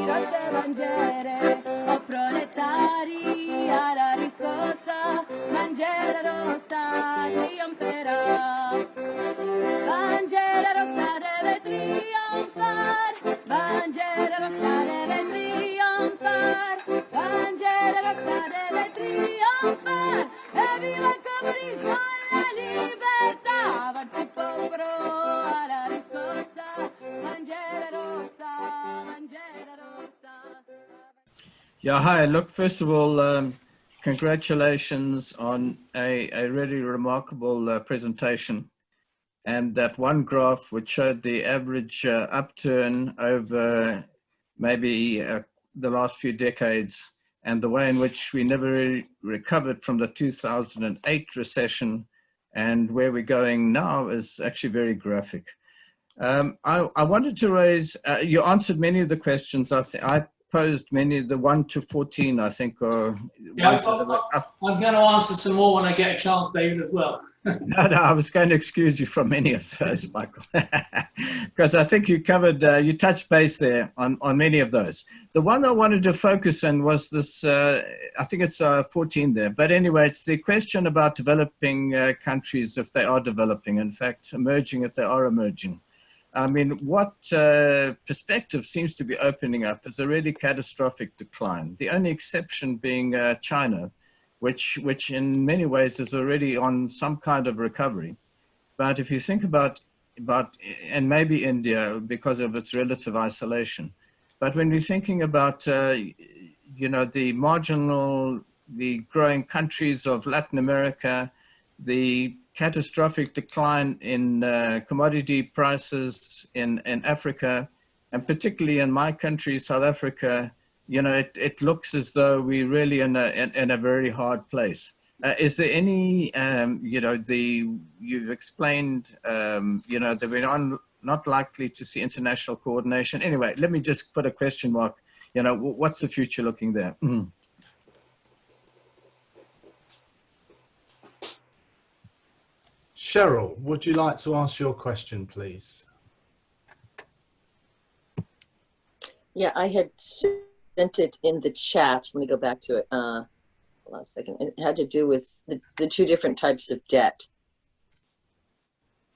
rosse bandiere, o proletari alla riscossa, bandiera rossa trionferà. Bandiera rossa deve trionfar, bandiera rossa deve trionfar, bandiera rossa deve trionfar, e viva il comunismo e la libertà, avanti il popolo alla riscossa, bandiera rossa, bandiera rossa. Yeah, hi. Look, first of all, congratulations on a really remarkable presentation. And that one graph which showed the average upturn over maybe the last few decades, and the way in which we never really recovered from the 2008 recession, and where we're going now is actually very graphic. I wanted to raise, you answered many of the questions. I posed many of the 1 to 14, I think, or yeah, I'm going to answer some more when I get a chance, David, as well. No, I was going to excuse you from many of those, Michael, because I think you covered, you touched base there on many of those. The one I wanted to focus on was this, I think it's 14 there. But anyway, it's the question about developing countries if they are developing, in fact, emerging if they are emerging. I mean, what perspective seems to be opening up is a really catastrophic decline. The only exception being China, which in many ways is already on some kind of recovery. But if you think about, and maybe India because of its relative isolation, but when you're thinking about, you know, the growing countries of Latin America, the catastrophic decline in commodity prices in Africa, and particularly in my country, South Africa, you know, it looks as though we're really in a very hard place. Is there any, you know, you've explained, you know, that we're not likely to see international coordination. Anyway, let me just put a question mark, you know, what's the future looking there? Mm. Cheryl, would you like to ask your question, please? Yeah, I had sent it in the chat. Let me go back to it. Hold on a second. It had to do with the two different types of debt.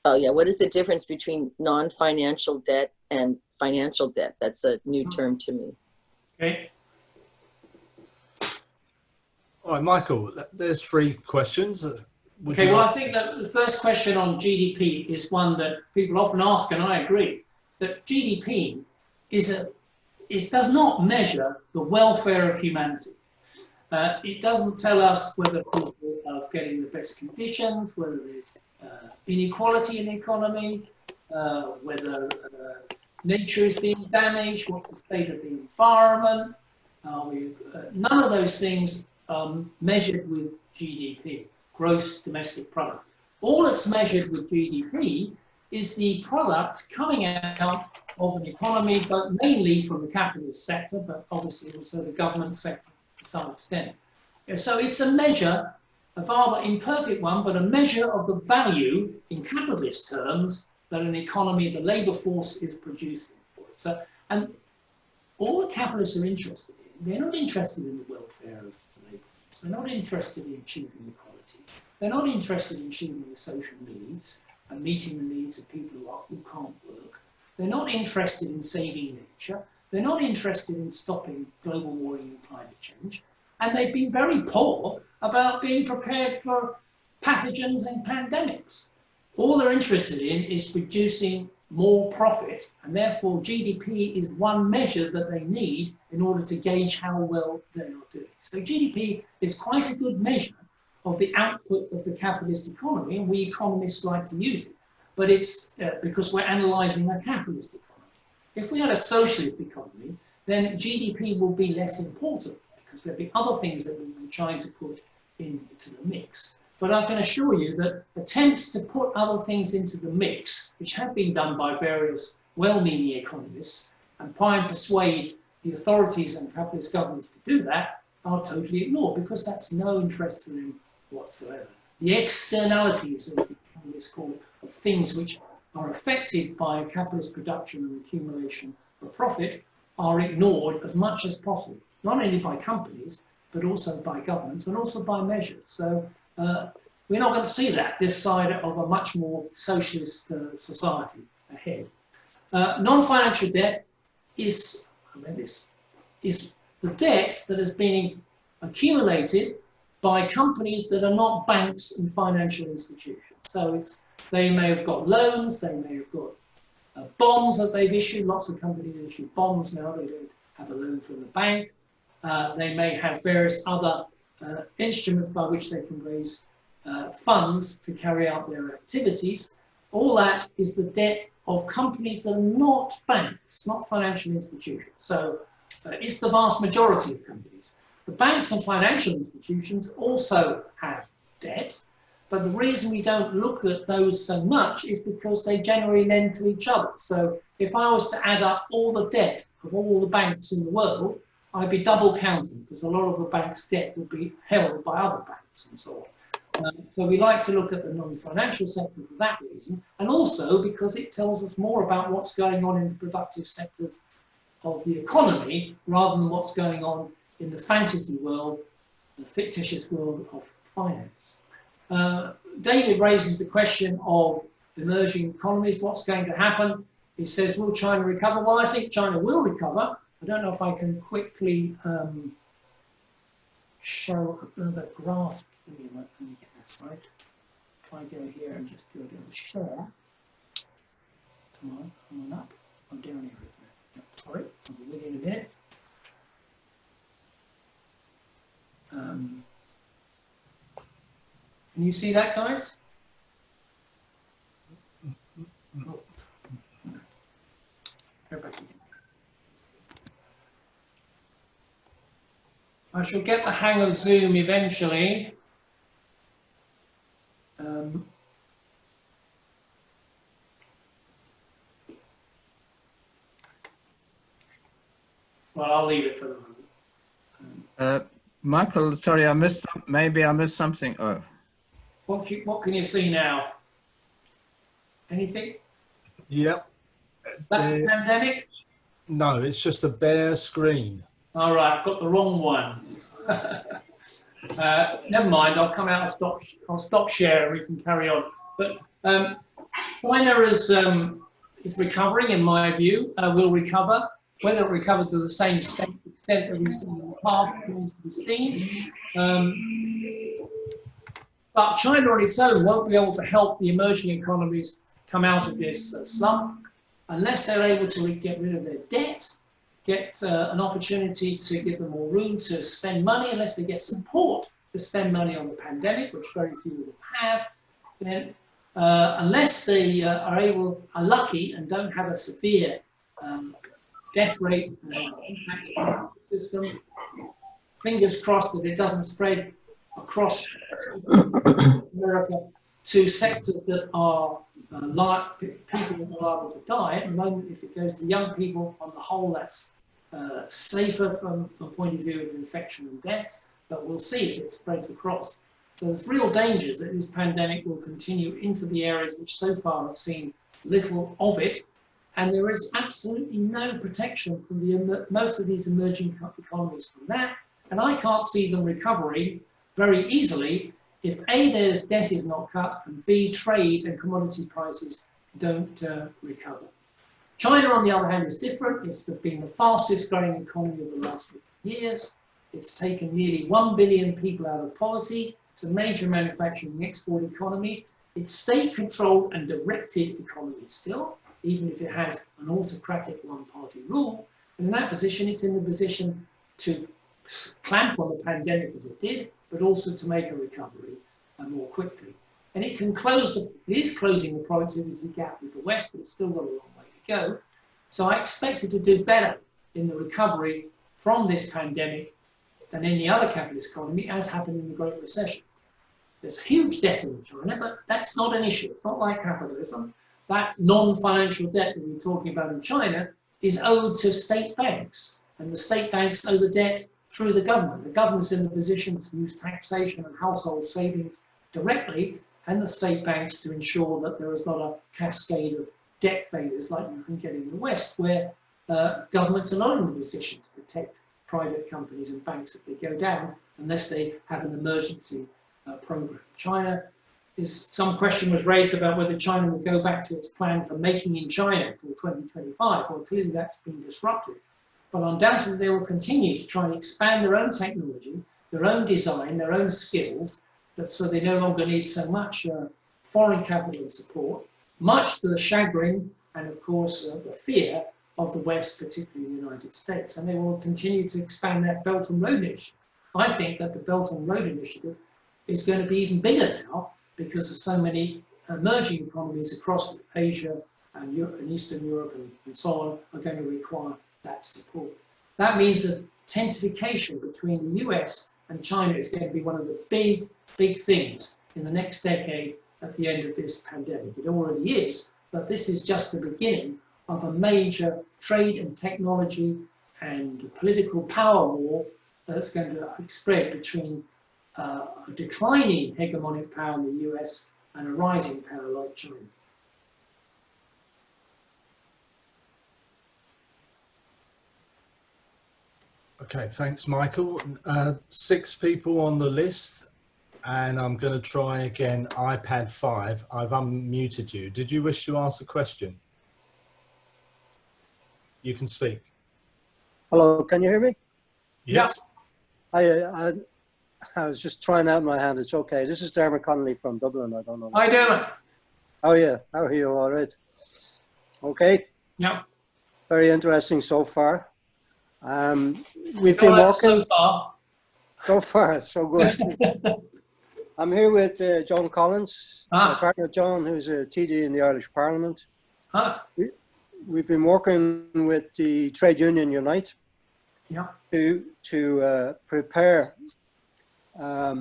Oh yeah, what is the difference between non-financial debt and financial debt? That's a new term to me. Okay. All right, Michael, there's 3 questions. Okay, well, I think that the first question on GDP is one that people often ask, and I agree, that GDP does not measure the welfare of humanity. It doesn't tell us whether people are getting the best conditions, whether there's inequality in the economy, whether nature is being damaged, what's the state of the environment. None of those things are measured with GDP. Gross domestic product. All that's measured with GDP is the product coming out of an economy, but mainly from the capitalist sector, but obviously also the government sector to some extent. So it's a measure, a rather imperfect one, but a measure of the value in capitalist terms that an economy, the labor force, is producing. So, and all the capitalists are interested in, they're not interested in the welfare of the labor force. They're not interested in achieving equality. They're not interested in achieving the social needs and meeting the needs of people who can't work. They're not interested in saving nature. They're not interested in stopping global warming and climate change. And they've been very poor about being prepared for pathogens and pandemics. All they're interested in is producing more profit, and therefore GDP is one measure that they need in order to gauge how well they are doing. So GDP is quite a good measure of the output of the capitalist economy, and we economists like to use it. But it's because we're analysing a capitalist economy. If we had a socialist economy, then GDP will be less important because there'll be other things that we'll be trying to put into the mix. But I can assure you that attempts to put other things into the mix, which have been done by various well-meaning economists, and try and persuade the authorities and capitalist governments to do that, are totally ignored because that's no interest to them whatsoever. The externalities, as the economists call it, of things which are affected by capitalist production and accumulation of profit are ignored as much as possible, not only by companies, but also by governments and also by measures. So we're not going to see that this side of a much more socialist society ahead. Non-financial debt is the debt that has been accumulated by companies that are not banks and financial institutions. So they may have got loans, they may have got bonds that they've issued. Lots of companies issue bonds now. They don't have a loan from the bank. They may have various other instruments by which they can raise funds to carry out their activities. All that is the debt of companies that are not banks, not financial institutions. So it's the vast majority of companies. The banks and financial institutions also have debt, but the reason we don't look at those so much is because they generally lend to each other. So if I was to add up all the debt of all the banks in the world, I'd be double counting, because a lot of the bank's debt would be held by other banks and so on. So we like to look at the non-financial sector for that reason, and also because it tells us more about what's going on in the productive sectors of the economy, rather than what's going on in the fantasy world, the fictitious world of finance. David raises the question of emerging economies, what's going to happen? He says, will China recover? Well, I think China will recover. I don't know if I can quickly show the graph. Let me get this right. If I go here and just do a little share. Come on up. I'm down here, isn't it? Yep, sorry, I'll be with you in a minute. Can you see that, guys? Oh. Go back again. I shall get the hang of Zoom eventually. Well, I'll leave it for the moment. Michael, sorry, I missed. Maybe I missed something. Oh. What can you see now? Anything? Yep. That's the pandemic? No, it's just a bare screen. All right, I've got the wrong one. Never mind, I'll come out and stop share and we can carry on. But China is recovering, in my view, will recover. Whether it recover to the same extent that we've seen in the past remains to be seen. But China on its own won't be able to help the emerging economies come out of this slump unless they're able to get rid of their debt, get an opportunity to give them more room to spend money, unless they get support to spend money on the pandemic, which very few of them have. Then, unless they are lucky and don't have a severe death rate impact on the system, fingers crossed that it doesn't spread across America to sectors that are people that are liable to die. At the moment, if it goes to young people, on the whole, that's safer from the point of view of infection and deaths, but we'll see if it spreads across. So there's real dangers that this pandemic will continue into the areas which so far have seen little of it, and there is absolutely no protection from most of these emerging economies from that, and I can't see them recovering very easily if A, their debt is not cut, and B, trade and commodity prices don't recover. China, on the other hand, is different. It's been the fastest growing economy of the last 50 years. It's taken nearly 1 billion people out of poverty. It's a major manufacturing export economy. It's state-controlled and directed economy still, even if it has an autocratic one-party rule. And in that position, it's in the position to clamp on the pandemic as it did, but also to make a recovery more quickly. And it can it is closing the productivity gap with the West, but it's still got a long way to go. So I expect it to do better in the recovery from this pandemic than any other capitalist economy, as happened in the Great Recession. There's huge debt in China, but that's not an issue. It's not like capitalism. That non-financial debt that we're talking about in China is owed to state banks, and the state banks owe the debt through the government. The government's in the position to use taxation and household savings directly, and the state banks to ensure that there is not a cascade of debt failures like you can get in the West, where governments are not in a position to protect private companies and banks if they go down unless they have an emergency program. China some question was raised about whether China will go back to its plan for making in China until 2025. Well, clearly that's been disrupted. But undoubtedly they will continue to try and expand their own technology, their own design, their own skills, so they no longer need so much foreign capital and support, much to the chagrin and, of course, the fear of the West, particularly the United States. And they will continue to expand that Belt and Road Initiative. I think that the Belt and Road Initiative is going to be even bigger now because of so many emerging economies across Asia and, Europe, and Eastern Europe and so on are going to require that support. That means that intensification between the US and China is going to be one of the big things in the next decade at the end of this pandemic. It already is, but this is just the beginning of a major trade and technology and political power war that's going to spread between a declining hegemonic power in the US and a rising power like China. Okay, thanks, Michael. 6 people on the list, and I'm going to try again. iPad 5. I've unmuted you. Did you wish to ask a question? You can speak. Hello, can you hear me? Yes. I was just trying out my hand. It's okay. This is Dermot Connolly from Dublin. I don't know. Hi, Dermot. Oh, yeah. How are you? All right. Okay. Yeah. Very interesting so far. We've been walking. So far. So far, so good. I'm here with John Collins, my partner John, who's a TD in the Irish Parliament. We've been working with the Trade Union Unite to prepare a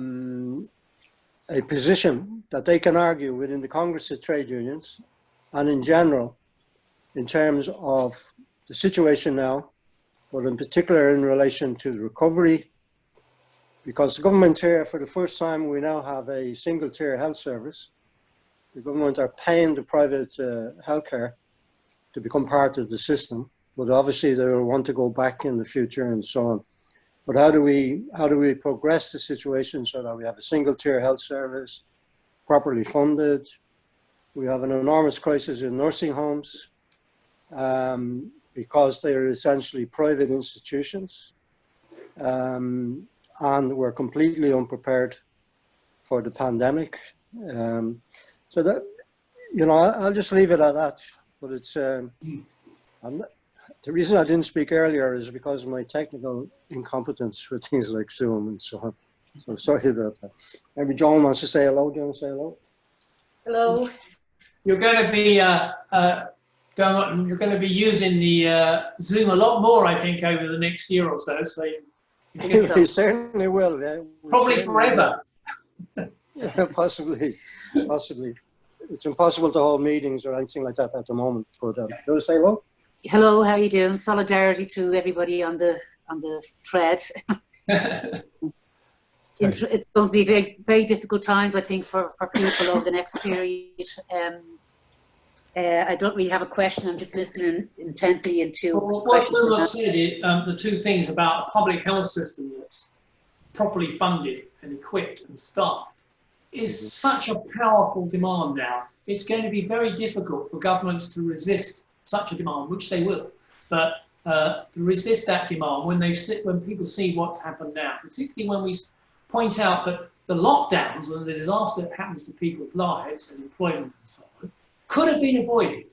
position that they can argue within the Congress of Trade Unions and in general in terms of the situation now, but in particular in relation to the recovery, because the government here, for the first time, we now have a single-tier health service. The government are paying the private healthcare to become part of the system, but obviously they will want to go back in the future and so on. But how do we progress the situation so that we have a single-tier health service, properly funded? We have an enormous crisis in nursing homes because they are essentially private institutions, and we're completely unprepared for the pandemic. So that, you know, I'll just leave it at that. But it's the reason I didn't speak earlier is because of my technical incompetence with things like Zoom and so on. So sorry about that. Maybe John wants to say hello. Do you want to say hello? Hello. You're going to be you're going to be using the Zoom a lot more, I think, over the next year or so. So we certainly will. Yeah. Probably forever. Yeah, possibly. It's impossible to hold meetings or anything like that at the moment. But you want to say hello? Hello, how are you doing? Solidarity to everybody on the thread. It's going to be very, very difficult times, I think, for people over the next period. I don't really have a question. I'm just listening intently into what Will said, the two things about a public health system that's properly funded and equipped and staffed is such a powerful demand now. It's going to be very difficult for governments to resist such a demand, which they will, but to resist that demand when people see what's happened now, particularly when we point out that the lockdowns and the disaster that happens to people's lives and employment and so on could have been avoided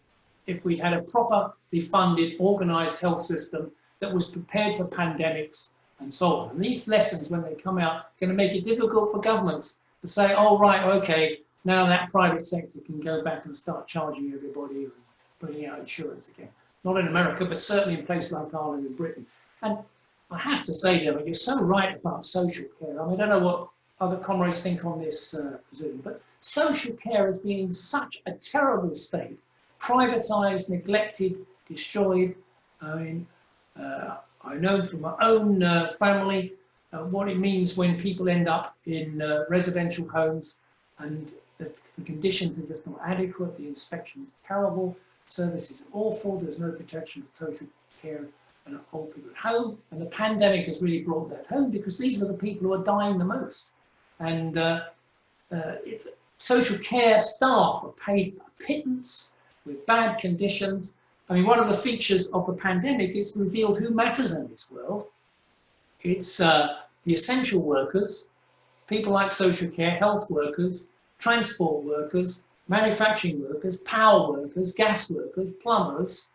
if we had a properly funded, organised health system that was prepared for pandemics and so on. And these lessons, when they come out, are going to make it difficult for governments to say, oh, right, okay, now that private sector can go back and start charging everybody and bringing out insurance again. Not in America, but certainly in places like Ireland and Britain. And I have to say, Dermot, you're so right about social care. I mean, I don't know what other comrades think on this Zoom, but social care has been in such a terrible state, privatised, neglected, destroyed. I mean, I know from my own family what it means when people end up in residential homes and the conditions are just not adequate, the inspection is terrible, services are awful, there's no protection for social care and old people at home. And the pandemic has really brought that home because these are the people who are dying the most. And it's social care staff are paid a pittance with bad conditions. I mean, one of the features of the pandemic is revealed who matters in this world. It's the essential workers, people like social care, health workers, transport workers, manufacturing workers, power workers, gas workers, plumbers,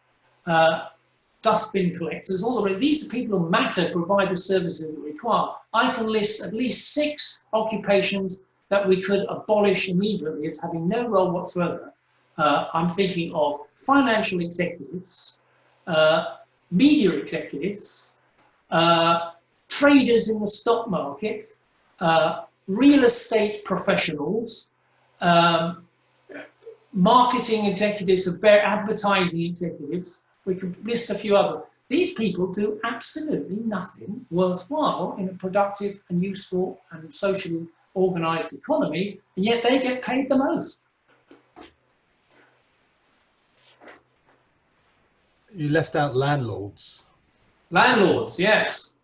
dustbin collectors, all the rest. These are people who matter, provide the services that require. I can list at least 6 occupations that we could abolish immediately as having no role whatsoever. I'm thinking of financial executives, media executives, traders in the stock market, real estate professionals, marketing executives, advertising executives. We could list a few others. These people do absolutely nothing worthwhile in a productive and useful and socially organised economy, and yet they get paid the most. You left out landlords. Landlords, yes.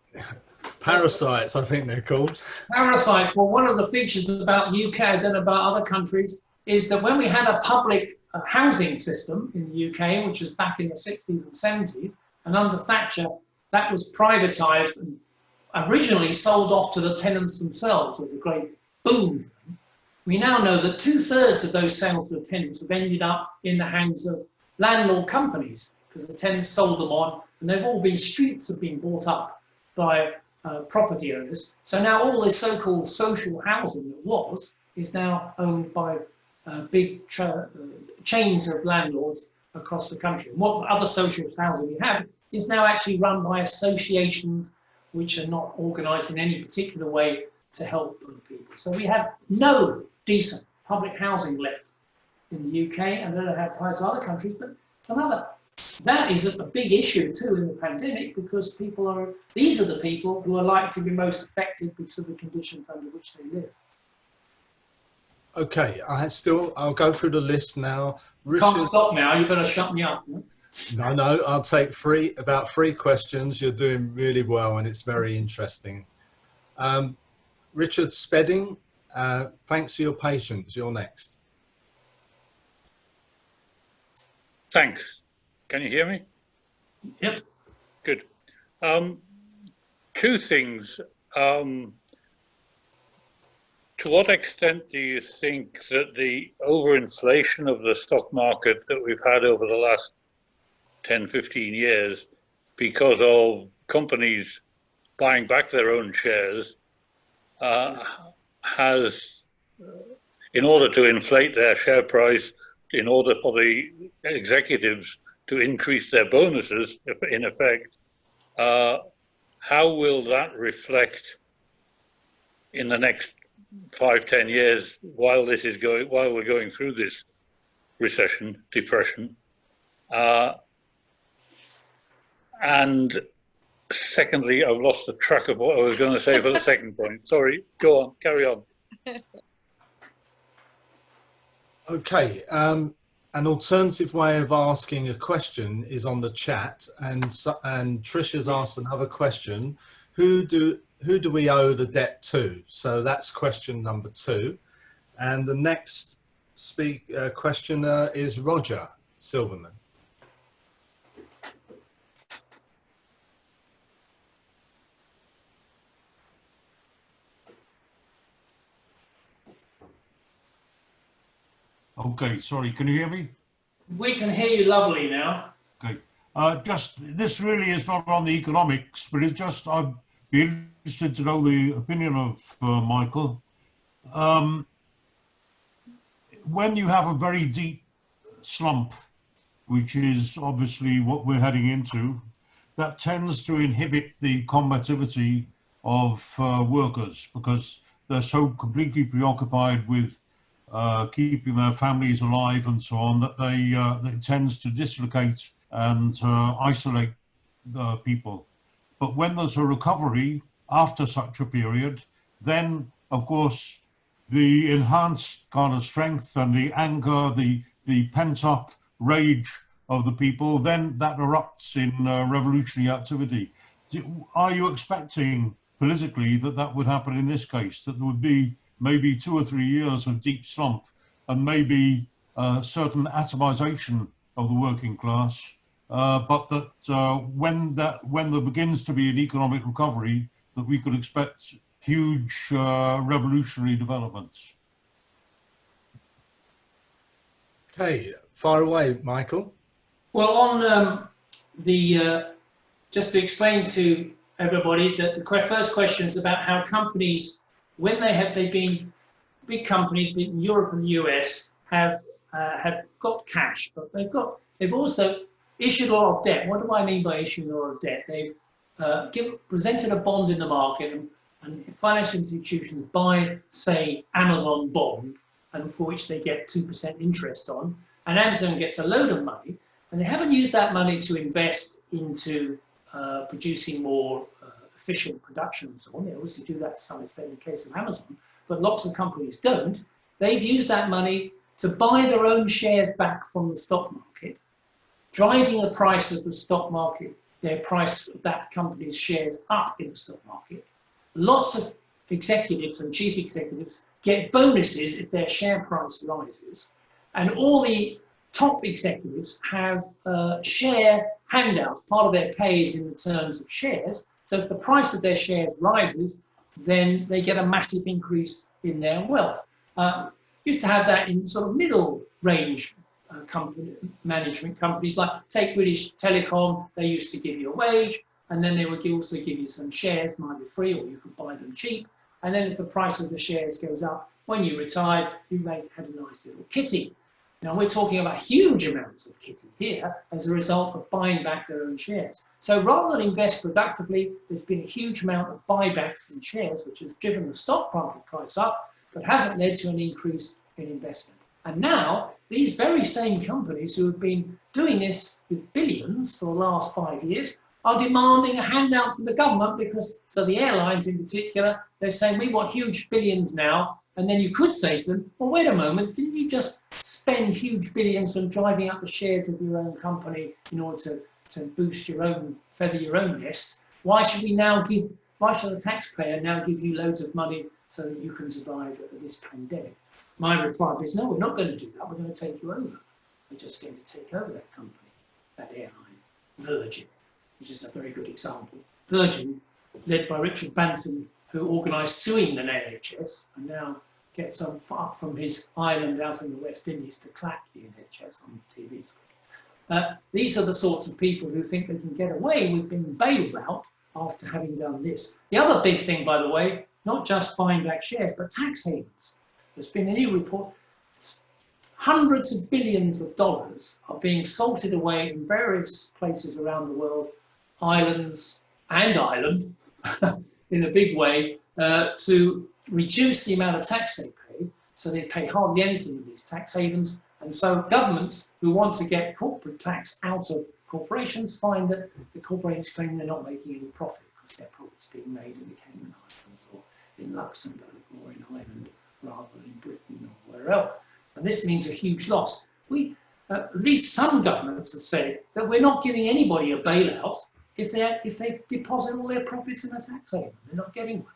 Parasites, I think they're called. Parasites. Well, one of the features about the UK, I don't know about other countries, is that when we had a public housing system in the UK, which was back in the 60s and 70s, and under Thatcher, that was privatised and originally sold off to the tenants themselves. It was a great boom for them. We now know that 2/3 of those sales to the tenants have ended up in the hands of landlord companies because the tenants sold them on, and they've all been, streets have been bought up by property owners. So now all this so-called social housing that is now owned by big chains of landlords across the country. And what other social housing we have is now actually run by associations which are not organised in any particular way to help people. So we have no decent public housing left in the UK, and I don't know how it applies to other countries, but some other. That is a big issue too in the pandemic, because these are the people who are likely to be most affected because of the conditions under which they live. Okay, I'll go through the list now. Richard, Can't stop now, you better shut me up. No, I'll take about three questions. You're doing really well and it's very interesting. Richard Spedding, thanks for your patience. You're next. Thanks. Can you hear me? Yep. Good. Two things. To what extent do you think that the overinflation of the stock market that we've had over the last 10, 15 years, because of companies buying back their own shares, has, in order to inflate their share price, in order for the executives to increase their bonuses, in effect, how will that reflect in the next 5, 10 years while we're going through this recession, depression? And secondly, I've lost the track of what I was going to say for the second point. Sorry, go on, carry on. Okay, an alternative way of asking a question is on the chat, and Trisha's asked another question. Who do we owe the debt to? So that's question number 2. And the next questioner is Roger Silverman. Okay, sorry, can you hear me? We can hear you lovely now. Okay, this really is not on the economics, but it's just, I'd be interested to know the opinion of Michael. When you have a very deep slump, which is obviously what we're heading into, that tends to inhibit the combativity of workers because they're so completely preoccupied with keeping their families alive and so on, that it tends to dislocate and isolate people. But when there's a recovery after such a period, then of course the enhanced kind of strength and the anger, the pent-up rage of the people, then that erupts in revolutionary activity. Are you expecting politically that that would happen in this case, that there would be maybe 2 or 3 years of deep slump and maybe certain atomization of the working class, but that when there begins to be an economic recovery, that we could expect huge revolutionary developments? Okay, far away, Michael. Well, on just to explain to everybody that the first question is about how companies, when they've been big companies, big in Europe and the US, have got cash, but they've also issued a lot of debt. What do I mean by issuing a lot of debt? They've presented a bond in the market, and financial institutions buy, say, Amazon bond, and for which they get 2% interest on, and Amazon gets a load of money, and they haven't used that money to invest into producing more efficient production and so on. They obviously do that to some extent in the case of Amazon, but lots of companies don't. They've used that money to buy their own shares back from the stock market, driving the price of the stock market, their price of that company's shares up in the stock market. Lots of executives and chief executives get bonuses if their share price rises, and all the top executives have share handouts. Part of their pay is in the terms of shares. So if the price of their shares rises, then they get a massive increase in their wealth. Used to have that in sort of middle range management companies, like take British Telecom. They used to give you a wage, and then they would also give you some shares, might be free, or you could buy them cheap. And then if the price of the shares goes up, when you retired, you may have a nice little kitty. Now we're talking about huge amounts of kitty here as a result of buying back their own shares. So rather than invest productively, there's been a huge amount of buybacks in shares, which has driven the stock market price up, but hasn't led to an increase in investment. And now these very same companies who have been doing this with billions for the last 5 years are demanding a handout from the government, because, so the airlines in particular, they're saying we want huge billions now. And then you could say to them, well, wait a moment, didn't you just spend huge billions on driving up the shares of your own company in order to boost your own, feather your own nest? Why should the taxpayer now give you loads of money so that you can survive this pandemic? My reply is, no, we're not going to do that. We're going to take you over. We're just going to take over that company, that airline, Virgin, which is a very good example. Virgin, led by Richard Branson, who organised suing the NHS, and now gets up from his island out in the West Indies to clack the NHS on TV screen. These are the sorts of people who think they can get away with being bailed out after having done this. The other big thing, by the way, not just buying back shares, but tax havens. There's been a new report. Hundreds of billions of dollars are being salted away in various places around the world, islands and Ireland, in a big way, to reduce the amount of tax they pay. So they pay hardly anything in these tax havens. And so governments who want to get corporate tax out of corporations find that the corporations claim they're not making any profit, because their profit's being made in the Cayman Islands or in Luxembourg or in Ireland rather than in Britain or where else. And this means a huge loss. At least some governments have said that we're not giving anybody a bailout if they deposit all their profits in a tax haven. They're not getting one.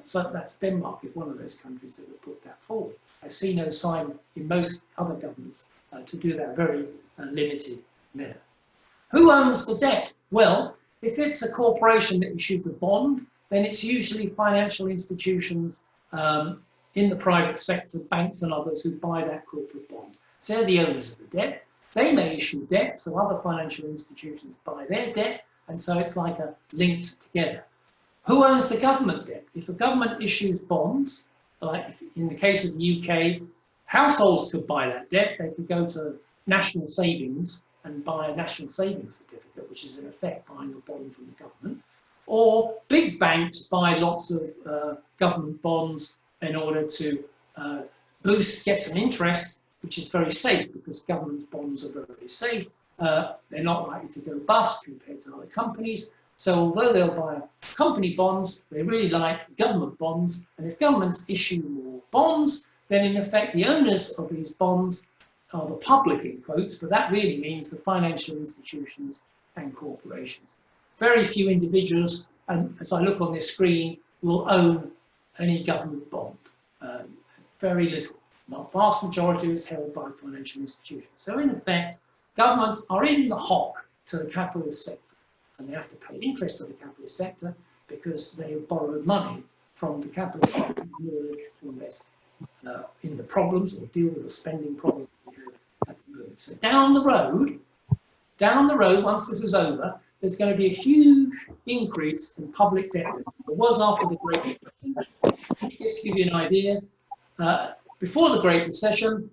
So that's Denmark is one of those countries that have put that forward. I see no sign in most other governments to do that very limited manner. Who owns the debt? Well, if it's a corporation that issues a bond, then it's usually financial institutions in the private sector, banks and others who buy that corporate bond. So they're the owners of the debt. They may issue debt, so other financial institutions buy their debt, and so it's like a linked together. Who owns the government debt? If a government issues bonds, like in the case of the UK, households could buy that debt. They could go to national savings and buy a national savings certificate, which is in effect buying a bond from the government. Or big banks buy lots of government bonds in order to get some interest, which is very safe because government bonds are very safe. They're not likely to go bust compared to other companies. So although they'll buy company bonds, they really like government bonds. And if governments issue more bonds, then in effect the owners of these bonds are the public in quotes, but that really means the financial institutions and corporations. Very few individuals, and as I look on this screen, will own any government bond. Very little. The vast majority is held by financial institutions. So in effect, governments are in the hock to the capitalist sector, and they have to pay interest to the capitalist sector because they have borrowed money from the capitalist sector in order to invest in the problems or deal with the spending problem we have at the moment. So down the road, once this is over, there's going to be a huge increase in public debt. There was after the Great Recession. Just to give you an idea, before the Great Recession,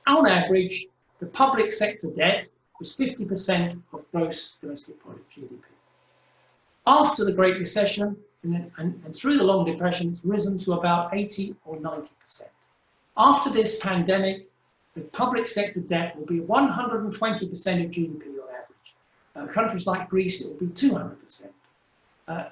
on average, the public sector debt was 50% of gross domestic product, GDP. After the Great Recession and through the Long Depression, it's risen to about 80 or 90%. After this pandemic, the public sector debt will be 120% of GDP on average. Countries like Greece, it will be 200%.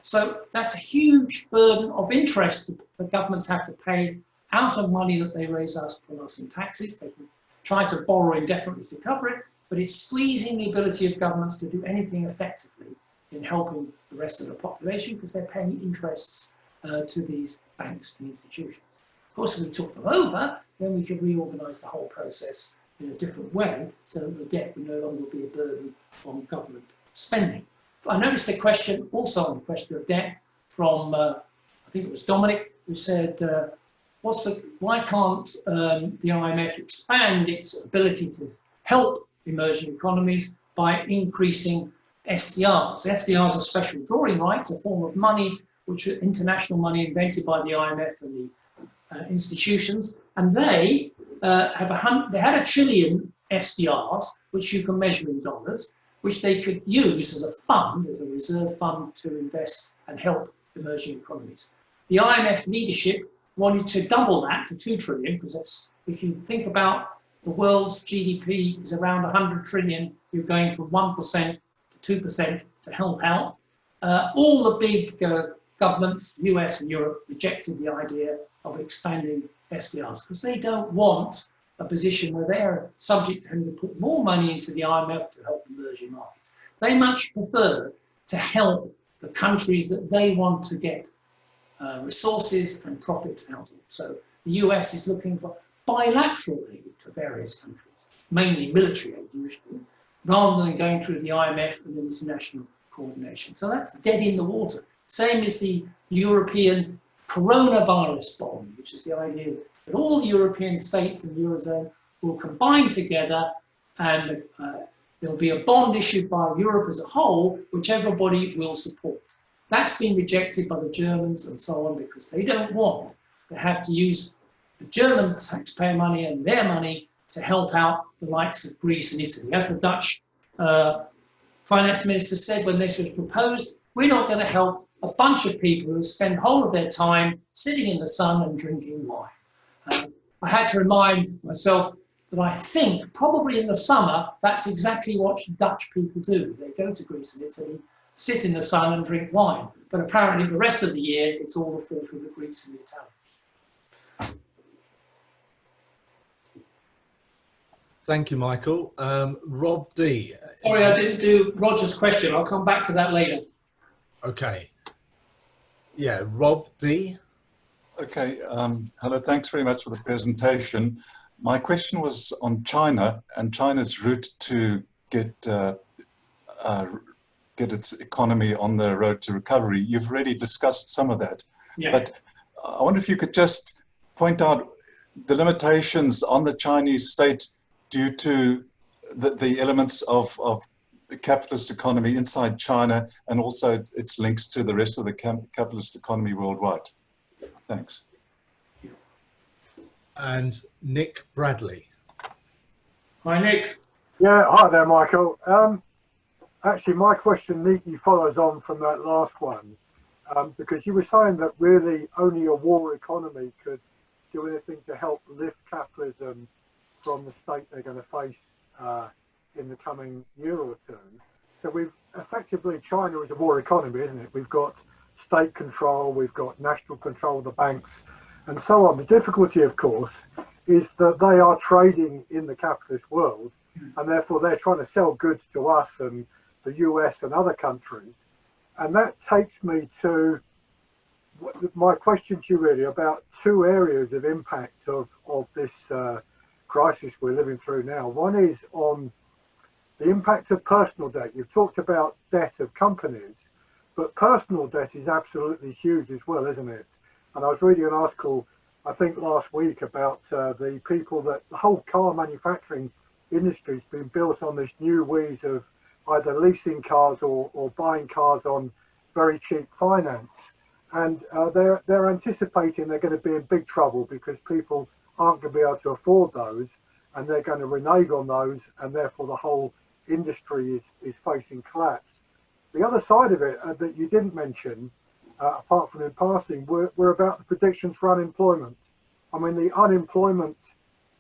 So that's a huge burden of interest that governments have to pay out of money that they raise from us in taxes. They can try to borrow indefinitely to cover it, but it's squeezing the ability of governments to do anything effectively in helping the rest of the population because they're paying interests to these banks and institutions. Of course, if we took them over, then we could reorganise the whole process in a different way so that the debt would no longer be a burden on government spending. I noticed a question also on the question of debt from, I think it was Dominic, who said, why can't the IMF expand its ability to help emerging economies by increasing SDRs? SDRs are special drawing rights, a form of money, which are international money invented by the IMF and the institutions, and they had $1 trillion SDRs, which you can measure in dollars, which they could use as a fund, as a reserve fund to invest and help emerging economies. The IMF leadership wanted to double that to 2 trillion, because that's, if you think about the world's GDP is around 100 trillion, you're going from 1% to 2% to help out. All the big governments, US and Europe, rejected the idea of expanding SDRs because they don't want a position where they're subject to having to put more money into the IMF to help emerging markets. They much prefer to help the countries that they want to get resources and profits out of. So the US is looking for bilateral aid to various countries, mainly military aid usually, rather than going through the IMF and the international coordination. So that's dead in the water. Same as the European coronavirus bond, which is the idea that all the European states in the Eurozone will combine together and there'll be a bond issued by Europe as a whole, which everybody will support. That's been rejected by the Germans and so on because they don't want to have to use the German taxpayer money and their money to help out the likes of Greece and Italy. As the Dutch finance minister said when this was proposed, we're not going to help a bunch of people who spend the whole of their time sitting in the sun and drinking wine. I had to remind myself that I think probably in the summer, that's exactly what Dutch people do. They go to Greece and Italy, sit in the sun and drink wine. But apparently the rest of the year, it's all the fault of the Greeks and the Italians. Thank you, Michael. Rob D. Sorry, I didn't do Roger's question. I'll come back to that later. Okay. Yeah, Rob D. Okay, hello, thanks very much for the presentation. My question was on China and China's route to get its economy on the road to recovery. You've already discussed some of that, Yeah. But I wonder if you could just point out the limitations on the Chinese state due to the elements of the capitalist economy inside China and also its links to the rest of the capitalist economy worldwide. Thanks. And Nick Bradley. Hi, Nick. Yeah, hi there, Michael. Actually, my question neatly follows on from that last one, because you were saying that really only a war economy could do anything to help lift capitalism from the state they're going to face in the coming year or two. So we've effectively, China is a war economy, isn't it? We've got state control, we've got national control of the banks and so on. The difficulty, of course, is that they are trading in the capitalist world, and therefore they're trying to sell goods to us and the US and other countries. And that takes me to my question to you really about two areas of impact of this crisis we're living through now. One is on the impact of personal debt. You've talked about debt of companies, but personal debt is absolutely huge as well, isn't it? And I was reading an article, I think last week, about the people that the whole car manufacturing industry has been built on this new ways of either leasing cars or buying cars on very cheap finance. And they're anticipating they're going to be in big trouble because people aren't going to be able to afford those, and they're going to renege on those, and therefore the whole industry is facing collapse. The other side of it that you didn't mention, apart from in passing, were about the predictions for unemployment. I mean, the unemployment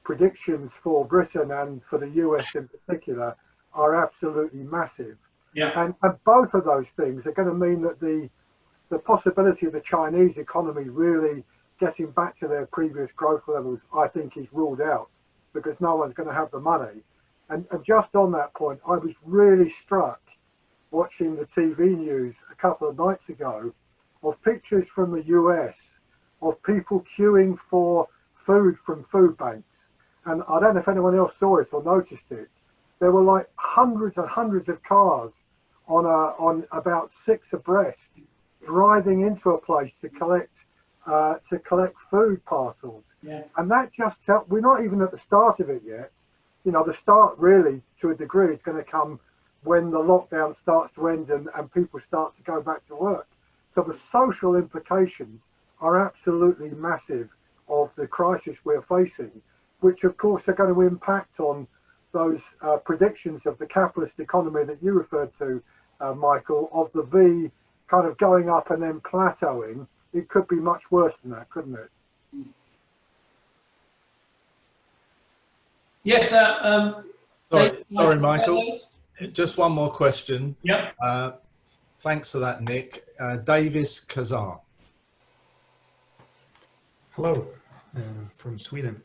predictions for Britain and for the US in particular are absolutely massive. Yeah. And both of those things are going to mean that the possibility of the Chinese economy really getting back to their previous growth levels, I think, is ruled out because no one's going to have the money. And just on that point, I was really struck watching the TV news a couple of nights ago of pictures from the US of people queuing for food from food banks. And I don't know if anyone else saw it or noticed it. There were like hundreds and hundreds of cars on about 6 abreast driving into a place to collect food parcels. Yeah. And that just we're not even at the start of it yet. You know, the start really to a degree is going to come when the lockdown starts to end and people start to go back to work. So the social implications are absolutely massive of the crisis we're facing, which of course are going to impact on those predictions of the capitalist economy that you referred to, Michael, of the V kind of going up and then plateauing. It could be much worse than that, couldn't it? Yes, Sorry, Michael. Just one more question. Yep. Thanks for that, Nick. Davis Kazar. Hello, from Sweden.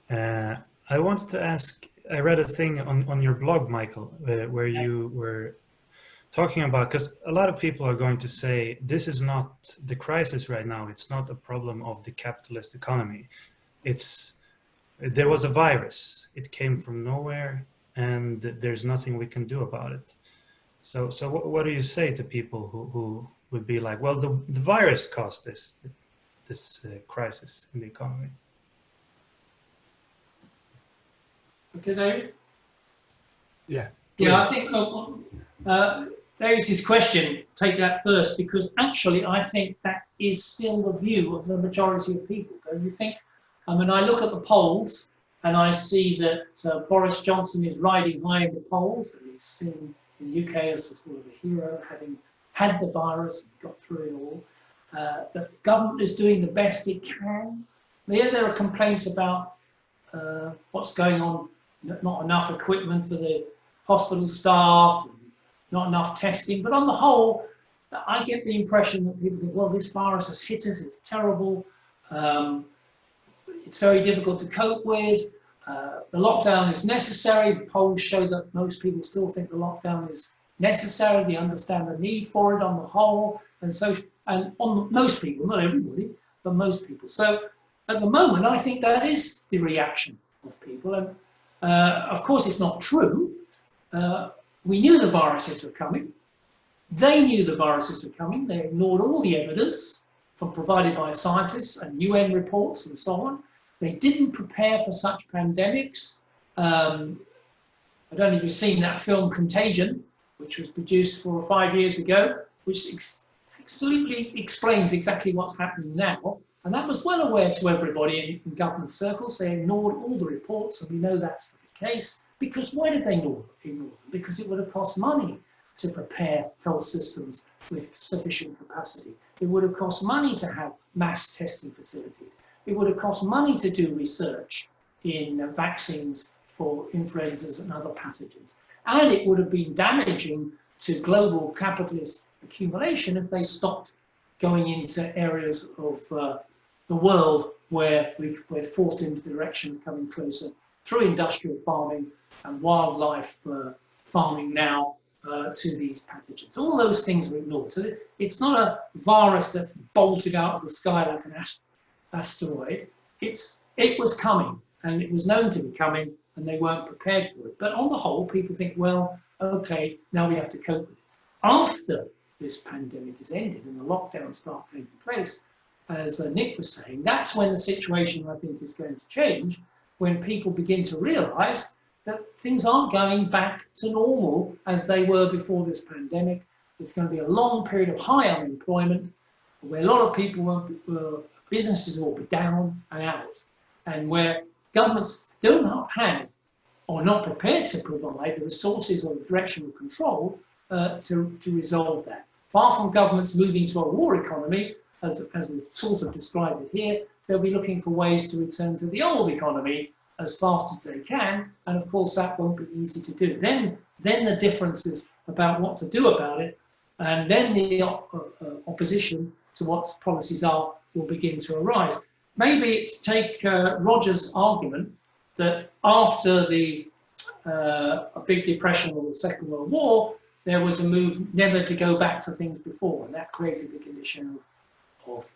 I wanted to ask, I read a thing on your blog, Michael, where you were talking about, because a lot of people are going to say, this is not the crisis right now. It's not a problem of the capitalist economy. There was a virus. It came from nowhere, and there's nothing we can do about it. So what do you say to people who would be like, well, the virus caused this crisis in the economy? Okay, David? Yeah. Yeah, I think Davis's question, take that first, because actually I think that is still the view of the majority of people. Don't you think? I mean, I look at the polls and I see that Boris Johnson is riding high in the polls, and he's seen in the UK as a sort of a hero, having had the virus and got through it all. The government is doing the best it can. There are complaints about what's going on, not enough equipment for the hospital staff, not enough testing, but on the whole, I get the impression that people think, well, this virus has hit us, it's terrible, it's very difficult to cope with, the lockdown is necessary. The polls show that most people still think the lockdown is necessary, they understand the need for it on the whole, and on most people, not everybody, but most people. So at the moment, I think that is the reaction of people. And of course, it's not true. We knew the viruses were coming. They knew the viruses were coming. They ignored all the evidence provided by scientists and UN reports and so on. They didn't prepare for such pandemics. I don't know if you've seen that film Contagion, which was produced 4 or 5 years ago, which absolutely explains exactly what's happening now. And that was well aware to everybody in government circles. They ignored all the reports, and we know that's the case. Because why did they ignore them? Because it would have cost money to prepare health systems with sufficient capacity. It would have cost money to have mass testing facilities. It would have cost money to do research in vaccines for influenzas and other pathogens. And it would have been damaging to global capitalist accumulation if they stopped going into areas of the world where we're forced into the direction of coming closer through industrial farming and wildlife farming now to these pathogens. All those things were ignored. So it's not a virus that's bolted out of the sky like an asteroid. It was coming, and it was known to be coming, and they weren't prepared for it. But on the whole, people think, well, okay, now we have to cope with it. After this pandemic is ended and the lockdowns start taking place, as Nick was saying, that's when the situation, I think, is going to change, when people begin to realise that things aren't going back to normal as they were before this pandemic. It's going to be a long period of high unemployment, where a lot of people businesses will be down and out, and where governments do not have or not prepared to provide the resources or the direction of control to resolve that. Far from governments moving to a war economy, as we've sort of described it here, they'll be looking for ways to return to the old economy as fast as they can, and of course that won't be easy to do. Then the differences about what to do about it, and then the opposition to what policies are will begin to arise. Maybe to take Roger's argument that after the big depression or the Second World War, there was a move never to go back to things before, and that created the condition of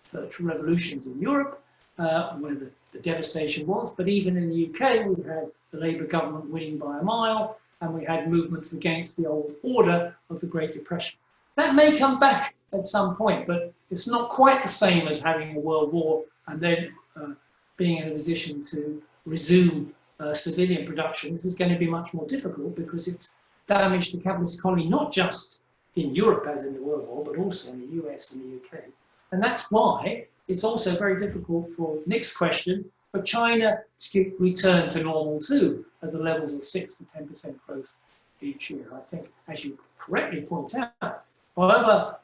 virtual revolutions in Europe, where the devastation was. But even in the UK, we had the Labour government winning by a mile, and we had movements against the old order of the Great Depression. That may come back at some point, but it's not quite the same as having a world war and then being in a position to resume civilian production. This is going to be much more difficult because it's damaged the capitalist economy, not just in Europe as in the World War, but also in the US and the UK. And that's why it's also very difficult for Nick's question for China to return to normal too at the levels of 6 to 10% growth each year. I think, as you correctly point out, however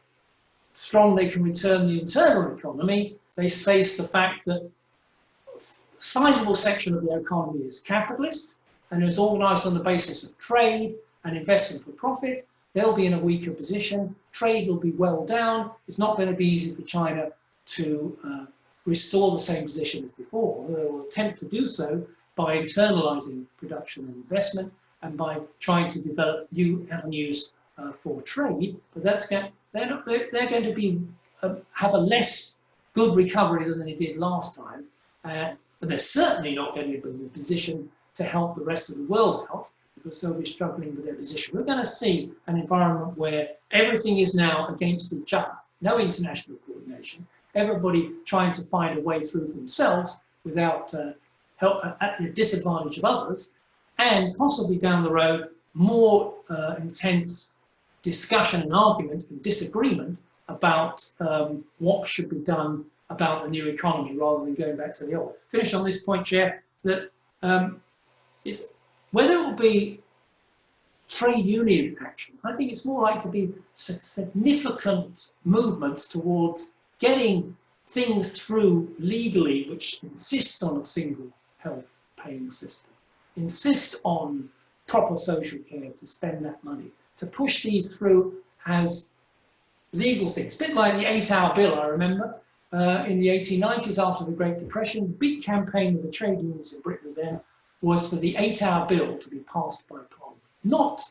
strong they can return the internal economy, they face the fact that a sizable section of the economy is capitalist and is organised on the basis of trade and investment for profit. They'll be in a weaker position. Trade will be well down. It's not going to be easy for China to restore the same position as before. They will attempt to do so by internalising production and investment and by trying to develop new avenues for trade. But they're going to be have a less good recovery than they did last time. But they're certainly not going to be in a position to help the rest of the world out, because they'll be struggling with their position. We're going to see an environment where everything is now against each other, no international coordination, everybody trying to find a way through for themselves without help at the disadvantage of others, and possibly down the road, more intense discussion and argument and disagreement about what should be done about the new economy rather than going back to the old. Finish on this point, Chair, that whether it will be trade union action, I think it's more likely to be significant movements towards getting things through legally which insist on a single health paying system, insist on proper social care to spend that money, to push these through as legal things. A bit like the 8-hour bill, I remember, in the 1890s after the Great Depression, the big campaign of the trade unions in Britain then was for the 8-hour bill to be passed by Parliament. Not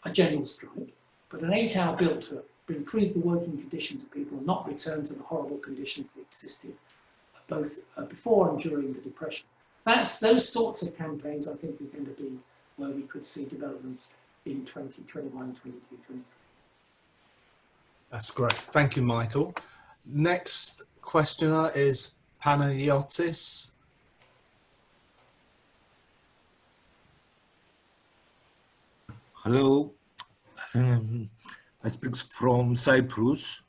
a general strike, but an 8-hour bill to improve the working conditions of people and not return to the horrible conditions that existed both before and during the Depression. Those sorts of campaigns, I think, are going to be where we could see developments in 2021, 22, 23. That's great. Thank you, Michael. Next questioner is Panagiotis. Hello, I speak from Cyprus.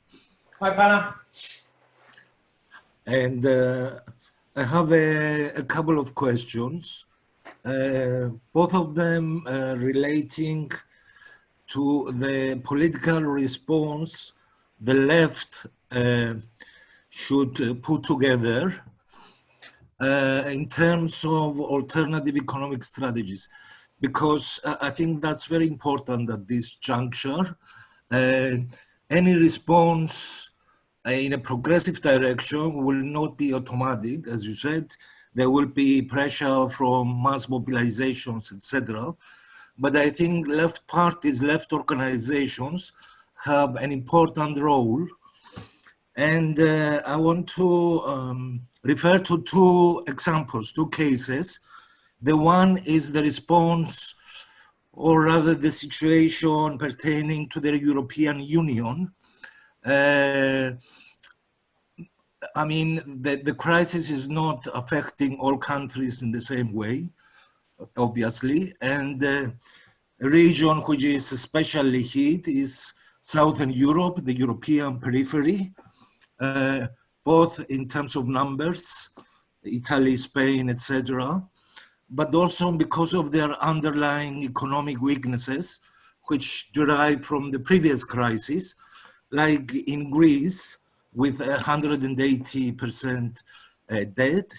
Hi, Pana. And I have a couple of questions, both of them relating to the political response the left should put together in terms of alternative economic strategies. Because I think that's very important at this juncture. Any response in a progressive direction will not be automatic, as you said. There will be pressure from mass mobilizations, etc. But I think left parties, left organizations have an important role. And I want to refer to two examples, two cases. The one is the response, or rather the situation pertaining to the European Union. I mean, the crisis is not affecting all countries in the same way, obviously. And the region which is especially hit is Southern Europe, the European periphery, both in terms of numbers, Italy, Spain, etc., but also because of their underlying economic weaknesses, which derive from the previous crisis, like in Greece, with 180% debt.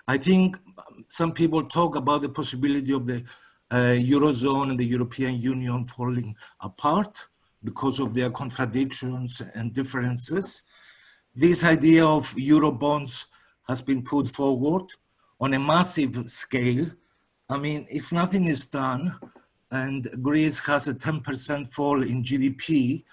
I think some people talk about the possibility of the Eurozone and the European Union falling apart because of their contradictions and differences. This idea of Eurobonds has been put forward on a massive scale. I mean, if nothing is done, and Greece has a 10% fall in GDP,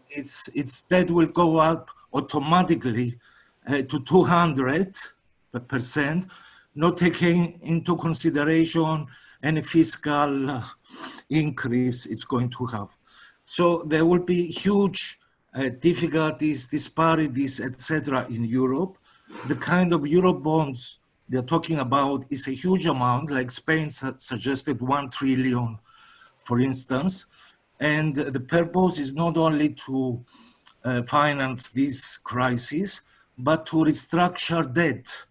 its debt will go up automatically to 200%, not taking into consideration any fiscal increase it's going to have. So there will be huge difficulties, disparities, etc. in Europe. The kind of Eurobonds they're talking about is a huge amount, like Spain suggested 1 trillion, for instance. And the purpose is not only to finance this crisis, but to restructure debt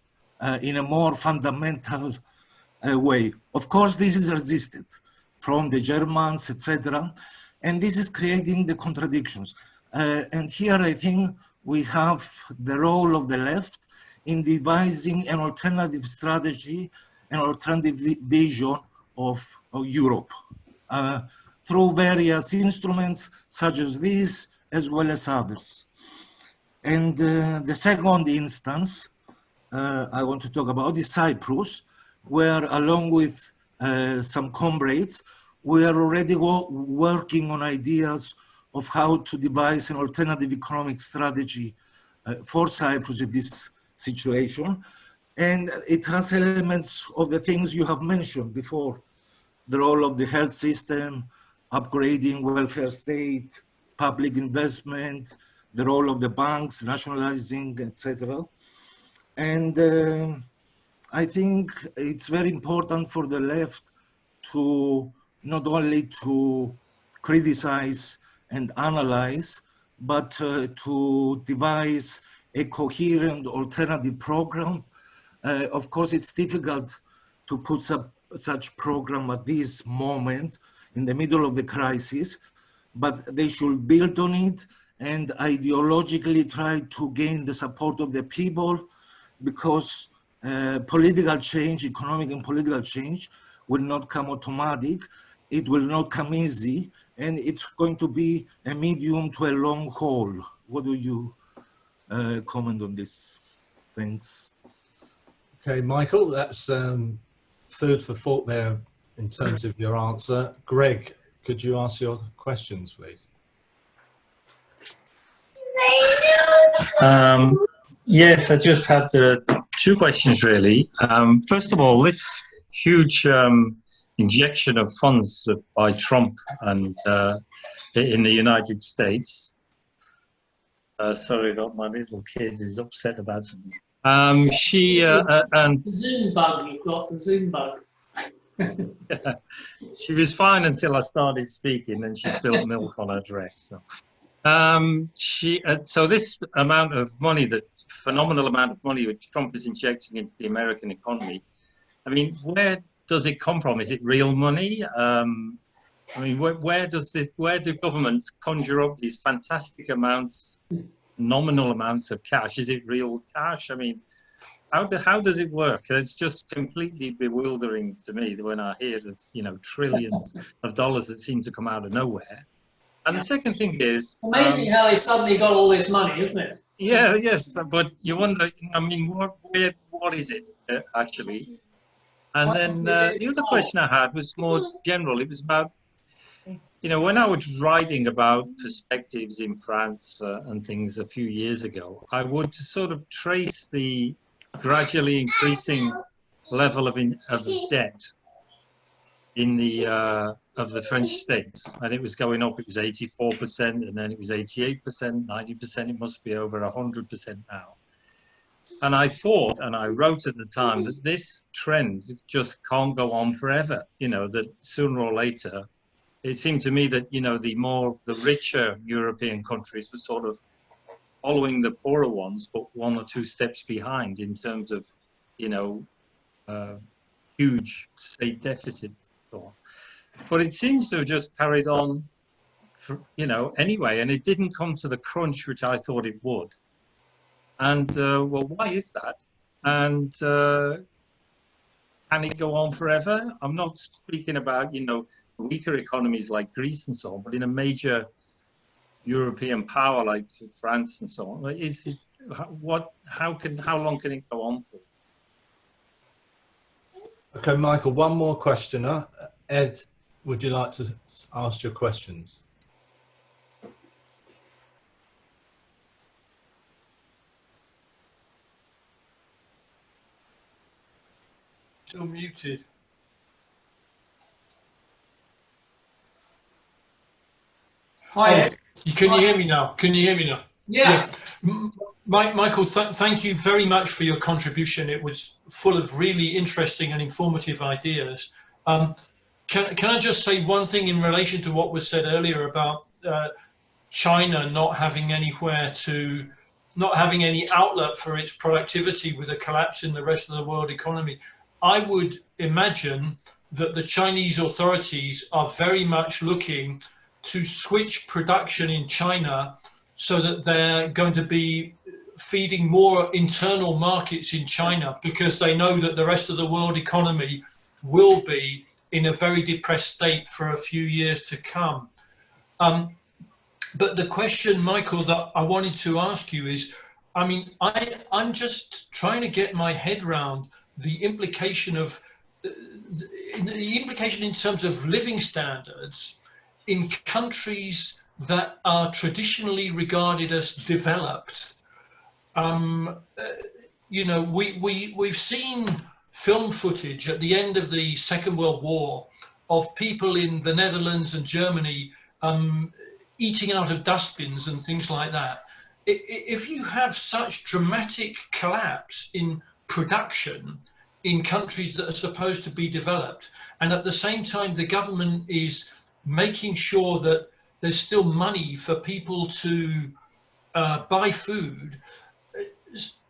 in a more fundamental way. Of course, this is resisted from the Germans, etc. And this is creating the contradictions. And here I think we have the role of the left in devising an alternative strategy, an alternative vision of Europe through various instruments such as this, as well as others. And the second instance I want to talk about is Cyprus, where along with some comrades, we are already working on ideas of how to devise an alternative economic strategy for Cyprus in this situation. And it has elements of the things you have mentioned before: the role of the health system, upgrading welfare state, public investment, the role of the banks, nationalizing, etc. And I think it's very important for the left to not only to criticize and analyze, but to devise a coherent alternative program. Of course, it's difficult to put such program at this moment in the middle of the crisis, but they should build on it and ideologically try to gain the support of the people, because political change, economic and political change, will not come automatic. It will not come easy, and it's going to be a medium to a long haul. What do you comment on this? Thanks. Okay, Michael, that's food for thought there in terms of your answer. Greg, could you ask your questions, please? Yes, I just had two questions, really. First of all, this huge injection of funds by Trump and in the United States. Sorry, my little kid is upset about something. The Zoom bug, you've got the Zoom bug. She was fine until I started speaking, and she spilled milk on her dress. So this amount of money, the phenomenal amount of money which Trump is injecting into the American economy, I mean, where does it come from? Is it real money? I mean, where do governments conjure up these fantastic amounts, nominal amounts of cash? Is it real cash? I mean, how does it work? It's just completely bewildering to me when I hear of, trillions of dollars that seem to come out of nowhere. And the second thing is, amazing how they suddenly got all this money, isn't it? yeah, yes, but you wonder, I mean, what is it actually? And then the other question I had was more general. It was about, you know, when I was writing about perspectives in France and things a few years ago, I would sort of trace the gradually increasing level of debt in the of the French state, and it was going up. It was 84%, and then it was 88%, 90%. It must be over 100% now. And I thought, and I wrote at the time, that this trend just can't go on forever. You know, that sooner or later, it seemed to me that, you know, the richer European countries were sort of following the poorer ones, but one or two steps behind in terms of, you know, huge state deficits. But it seems to have just carried on, you know, anyway, and it didn't come to the crunch which I thought it would. And well, why is that? And can it go on forever? I'm not speaking about, you know, weaker economies like Greece and so on, but in a major European power like France and so on, is it, how long can it go on for? Okay, Michael, one more questioner. Ed, would you like to ask your questions? Still muted. Hi. Can you hear me now? Can you hear me now? Yeah. Michael, thank you very much for your contribution. It was full of really interesting and informative ideas. Can I just say one thing in relation to what was said earlier about China not having any outlet for its productivity with a collapse in the rest of the world economy? I would imagine that the Chinese authorities are very much looking to switch production in China so that they're going to be feeding more internal markets in China, because they know that the rest of the world economy will be in a very depressed state for a few years to come. But the question, Michael, that I wanted to ask you is, I mean, I'm just trying to get my head around the implication of the implication in terms of living standards in countries that are traditionally regarded as developed. You know, we've seen film footage at the end of the Second World War of people in the Netherlands and Germany eating out of dustbins and things like that. If you have such dramatic collapse in production in countries that are supposed to be developed, and at the same time the government is making sure that there's still money for people to buy food,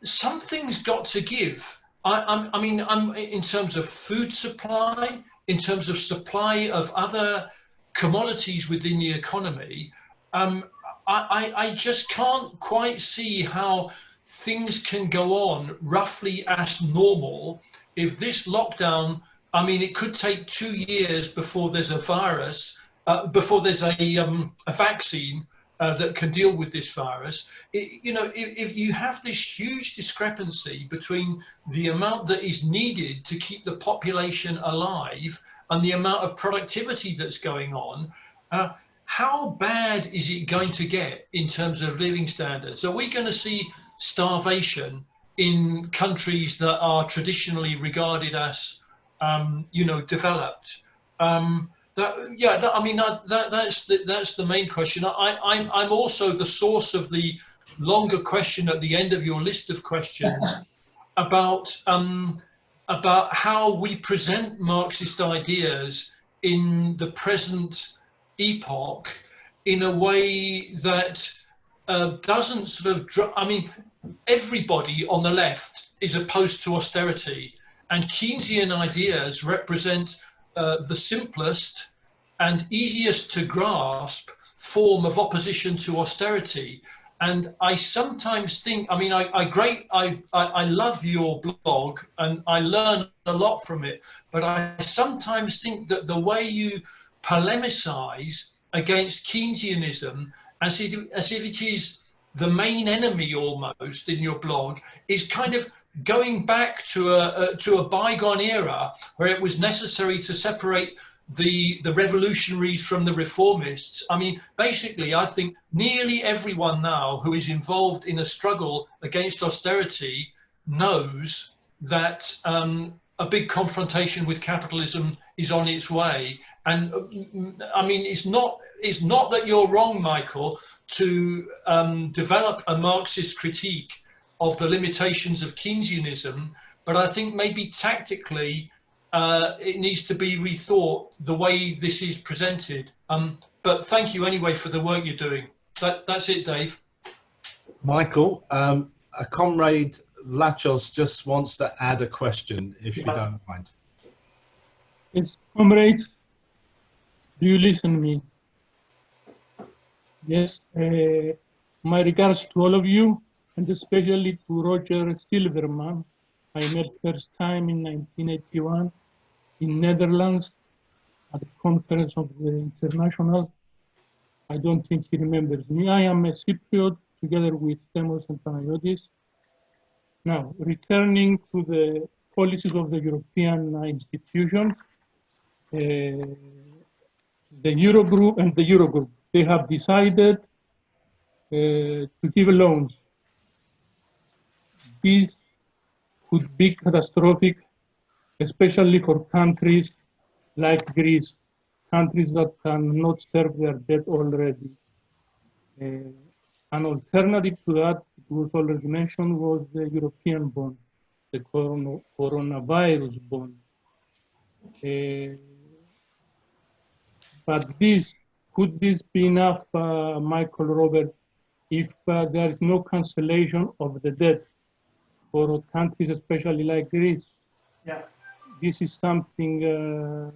something's got to give. I mean, in terms of food supply, in terms of supply of other commodities within the economy, I just can't quite see how things can go on roughly as normal if this lockdown, I mean, it could take 2 years before there's a virus, before there's a vaccine that can deal with this virus. You know, if you have this huge discrepancy between the amount that is needed to keep the population alive and the amount of productivity that's going on, how bad is it going to get in terms of living standards? Are we going to see starvation in countries that are traditionally regarded as, you know, developed? That's the main question. I'm also the source of the longer question at the end of your list of questions about how we present Marxist ideas in the present epoch in a way that doesn't sort of, I mean, everybody on the left is opposed to austerity, and Keynesian ideas represent the simplest and easiest to grasp form of opposition to austerity. And I sometimes think, I mean, I love your blog and I learn a lot from it, but I sometimes think that the way you polemicize against Keynesianism as if it is the main enemy almost in your blog is kind of going back to a bygone era where it was necessary to separate the revolutionaries from the reformists. I mean, basically, I think nearly everyone now who is involved in a struggle against austerity knows that a big confrontation with capitalism is on its way. And I mean, it's not that you're wrong, Michael, to develop a Marxist critique of the limitations of Keynesianism, but I think maybe tactically it needs to be rethought the way this is presented. But thank you anyway for the work you're doing. That's it, Dave. Michael, a comrade Lachos just wants to add a question, if you don't mind. Yes, comrades, do you listen to me? Yes, my regards to all of you, and especially to Roger Silverman. I met first time in 1981 in Netherlands at the conference of the International. I don't think he remembers me. I am a Cypriot together with Themos and Panayotis. Now, returning to the policies of the European institutions, the Eurogroup and the Eurogroup, they have decided to give loans. This could be catastrophic, especially for countries like Greece, countries that cannot serve their debt already. An alternative to that, it was already mentioned, was the European bond, the coronavirus bond. But could this be enough, Michael, Robert, if there is no cancellation of the debt for countries, especially like Greece? Yeah. This is something you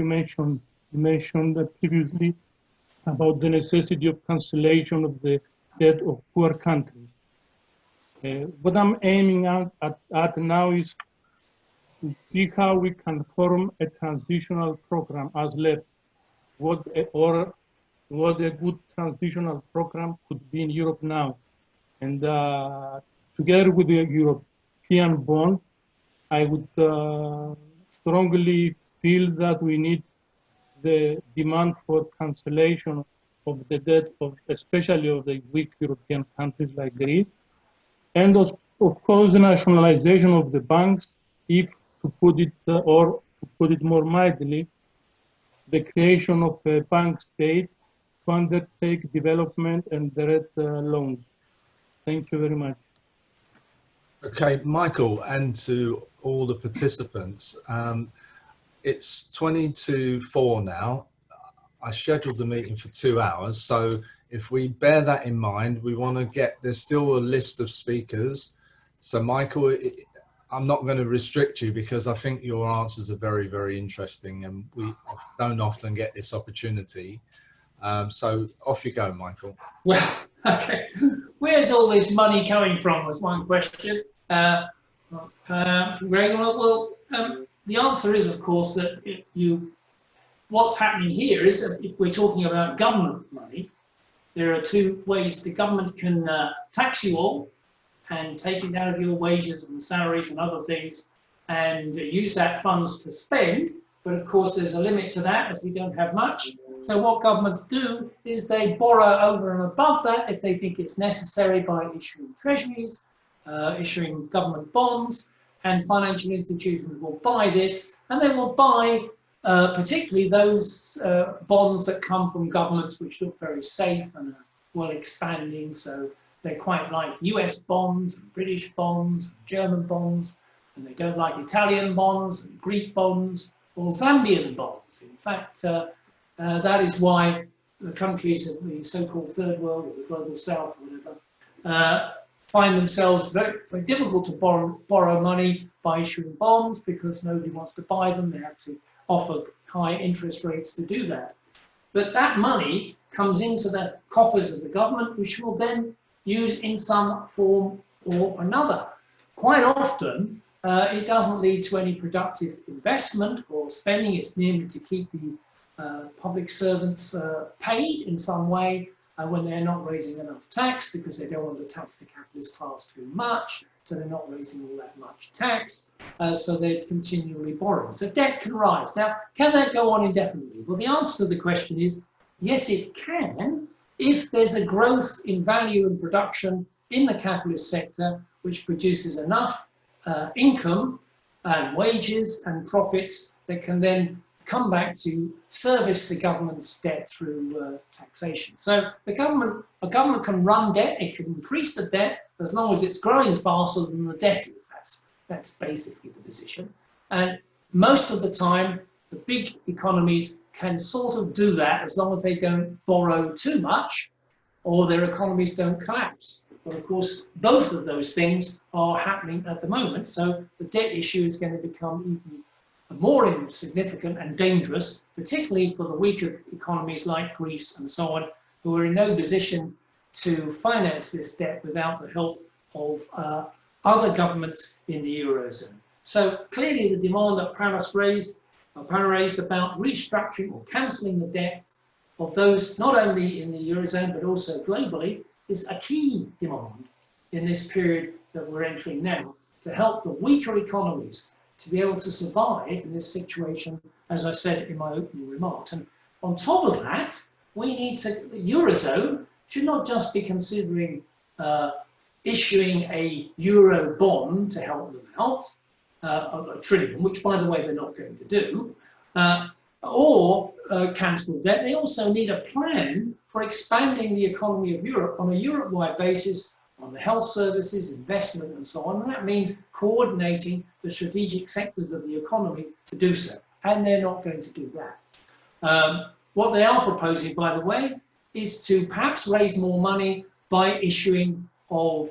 mentioned. You mentioned previously about the necessity of cancellation of the debt of poor countries. What I'm aiming at now is to see how we can form a transitional program as left. What a good transitional program could be in Europe now. And together with the European bond, I would strongly feel that we need the demand for cancellation of the debt of especially of the weak European countries like Greece, and of course the nationalization of the banks, if to put it more mildly, the creation of a bank state to undertake development and direct loans. Thank you very much. Okay, Michael, and to all the participants, it's 20 to 4 now. I scheduled the meeting for 2 hours, so if we bear that in mind, we want to there's still a list of speakers. So Michael, I'm not going to restrict you because I think your answers are very, very interesting, and we don't often get this opportunity. So off you go, Michael. Well, okay. Where's all this money coming from was one question. From Greg, well, the answer is, of course, that what's happening here is that if we're talking about government money, there are two ways the government can tax you all and take it out of your wages and salaries and other things and use that funds to spend. But of course, there's a limit to that as we don't have much. So what governments do is they borrow over and above that if they think it's necessary by issuing treasuries, issuing government bonds, and financial institutions will buy this, and they will buy particularly those bonds that come from governments which look very safe and are well expanding. So they're quite like US bonds, and British bonds, and German bonds, and they don't like Italian bonds, and Greek bonds, or Zambian bonds. In fact, that is why the countries of the so-called third world or the global south or whatever find themselves very, very difficult to borrow money by issuing bonds because nobody wants to buy them. They have to offer high interest rates to do that. But that money comes into the coffers of the government, which will then use in some form or another. Quite often, it doesn't lead to any productive investment or spending. It's merely to keep the public servants paid in some way when they're not raising enough tax, because they don't want to tax the capitalist class too much, so they're not raising all that much tax, so they're continually borrowing. So debt can rise. Now, can that go on indefinitely? Well, the answer to the question is yes, it can, if there's a growth in value and production in the capitalist sector which produces enough income and wages and profits that can then come back to service the government's debt through taxation. So a government can run debt, it can increase the debt as long as it's growing faster than the debt is. That's basically the position. And most of the time, the big economies can sort of do that as long as they don't borrow too much or their economies don't collapse. But of course, both of those things are happening at the moment. So the debt issue is going to become even more significant and dangerous, particularly for the weaker economies like Greece and so on, who are in no position to finance this debt without the help of other governments in the Eurozone. So clearly the demand that Paris raised about restructuring or cancelling the debt of those not only in the Eurozone but also globally is a key demand in this period that we're entering now to help the weaker economies to be able to survive in this situation, as I said in my opening remarks. And on top of that, we need to, the Eurozone should not just be considering issuing a Euro bond to help them out, a trillion, which by the way they're not going to do, or cancel debt. They also need a plan for expanding the economy of Europe on a Europe-wide basis on the health services, investment and so on. And that means coordinating the strategic sectors of the economy to do so. And they're not going to do that. What they are proposing, by the way, is to perhaps raise more money by issuing of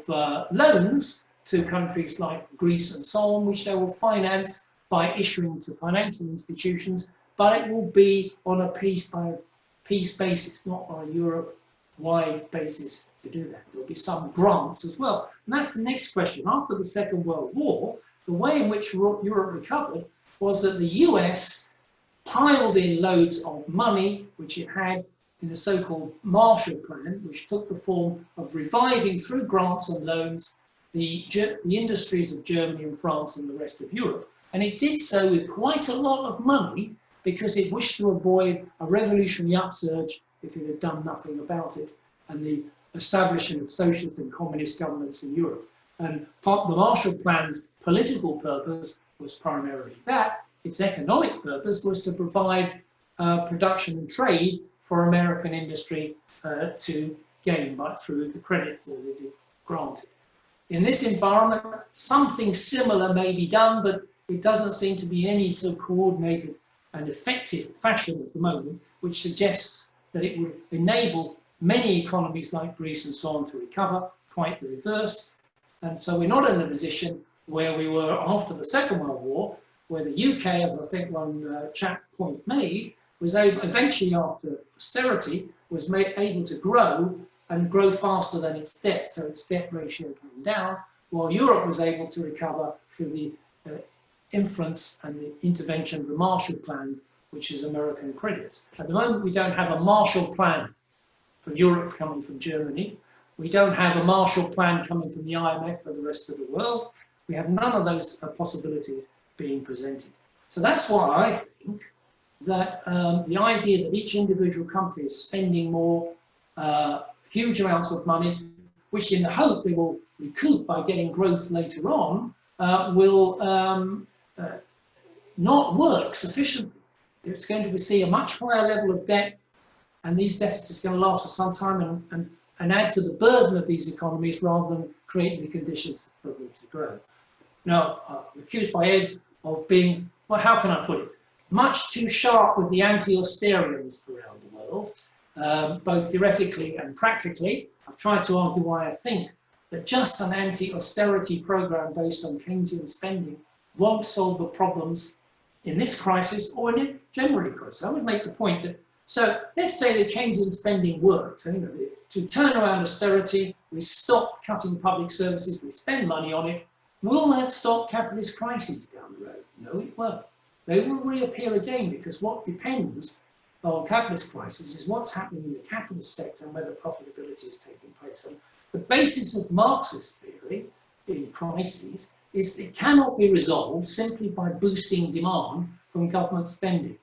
loans to countries like Greece and so on, which they will finance by issuing to financial institutions, but it will be on a piece-by-piece basis, not on a Europe-wide basis to do that. There'll be some grants as well. And that's the next question. After the Second World War, the way in which Europe recovered was that the US piled in loads of money, which it had in the so-called Marshall Plan, which took the form of reviving through grants and loans the industries of Germany and France and the rest of Europe. And it did so with quite a lot of money because it wished to avoid a revolutionary upsurge if it had done nothing about it, and the establishment of socialist and communist governments in Europe. And the Marshall Plan's political purpose was primarily that. Its economic purpose was to provide production and trade for American industry to gain through the credits that it granted. In this environment, something similar may be done, but it doesn't seem to be any so coordinated and effective fashion at the moment, which suggests that it would enable many economies like Greece and so on to recover, quite the reverse. And so we're not in a position where we were after the Second World War, where the UK, as I think one chat point made, was able, eventually after austerity, was able to grow and grow faster than its debt. So its debt ratio came down, while Europe was able to recover through the influence and the intervention of the Marshall Plan, which is American credits. At the moment, we don't have a Marshall Plan for Europe coming from Germany. We don't have a Marshall Plan coming from the IMF for the rest of the world. We have none of those possibilities being presented. So that's why I think that the idea that each individual country is spending more huge amounts of money, which in the hope they will recoup by getting growth later on, will not work sufficiently. It's going to see a much higher level of debt, and these deficits are going to last for some time and add to the burden of these economies rather than creating the conditions for them to grow. Now, I'm accused by Ed of being, well, how can I put it, much too sharp with the anti-austerians around the world, both theoretically and practically. I've tried to argue why I think that just an anti-austerity program based on Keynesian spending won't solve the problems in this crisis or in it generally crisis. I would make the point that, so let's say that Keynesian spending works. And, to turn around austerity, we stop cutting public services, we spend money on it, Will that stop capitalist crises down the road? No, it won't. They will reappear again, because what depends on capitalist crisis is what's happening in the capitalist sector and whether profitability is taking place. And the basis of Marxist theory in crises is it cannot be resolved simply by boosting demand from government spending.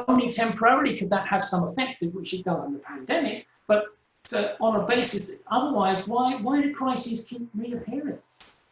Only temporarily could that have some effect, which it does in the pandemic, but on a basis that otherwise, why do crises keep reappearing?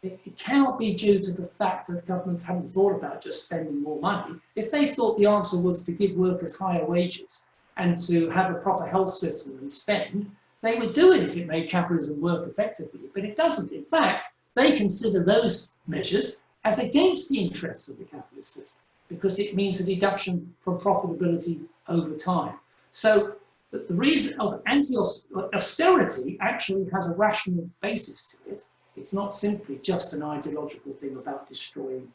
It cannot be due to the fact that governments haven't thought about just spending more money. If they thought the answer was to give workers higher wages and to have a proper health system and spend, they would do it if it made capitalism work effectively, but it doesn't. In fact, they consider those measures as against the interests of the capitalist system, because it means a deduction from profitability over time. So the reason of anti-austerity actually has a rational basis to it. It's not simply just an ideological thing about destroying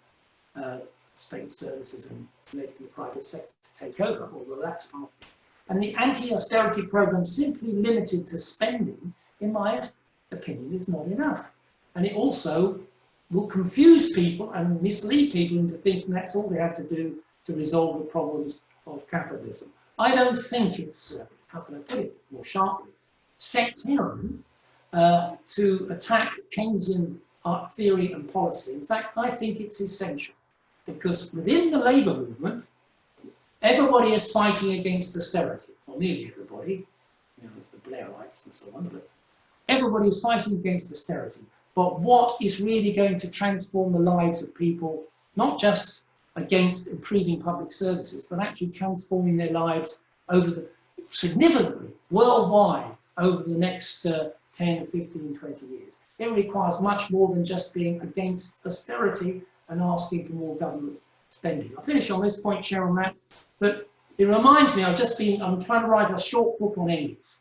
state services and letting the private sector take over, although that's part of it. And the anti-austerity program simply limited to spending, in my opinion, is not enough. And it also will confuse people and mislead people into thinking that's all they have to do to resolve the problems of capitalism. I don't think it's, how can I put it more sharply, sectarian to attack Keynesian theory and policy. In fact, I think it's essential, because within the labour movement, everybody is fighting against austerity, or nearly everybody, you know, the Blairites and so on, but everybody is fighting against austerity. But what is really going to transform the lives of people, not just against improving public services, but actually transforming their lives significantly, worldwide, over the next 10, 15, 20 years. It requires much more than just being against austerity and asking for more government spending. I'll finish on this point, Cheryl, Matt, but it reminds me, I'm trying to write a short book on Engels.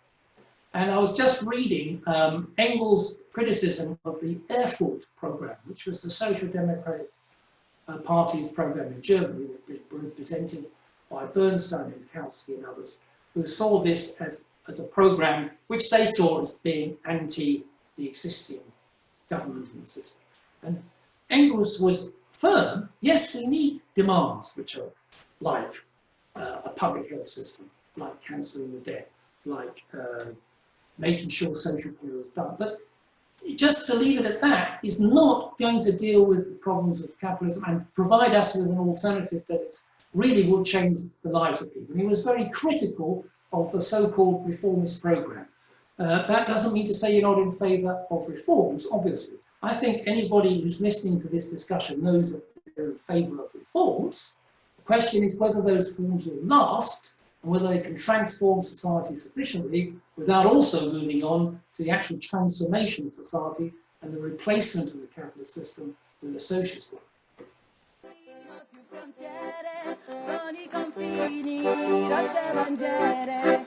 And I was just reading Engels' criticism of the Erfurt program, which was the Social Democratic Party's program in Germany, that was presented by Bernstein and Kautsky and others, who saw this as a program which they saw as being anti the existing government and system. And Engels was firm, yes, we need demands which are like a public health system, like cancelling the debt, like making sure social care is done. But just to leave it at that is not going to deal with the problems of capitalism and provide us with an alternative that really will change the lives of people. And he was very critical of the so-called reformist program. That doesn't mean to say you're not in favour of reforms, obviously. I think anybody who's listening to this discussion knows that they're in favour of reforms. The question is whether those reforms will last and whether they can transform society sufficiently without also moving on to the actual transformation of society and the replacement of the capitalist system with a socialist one. Sono i confini, rosse bandiere,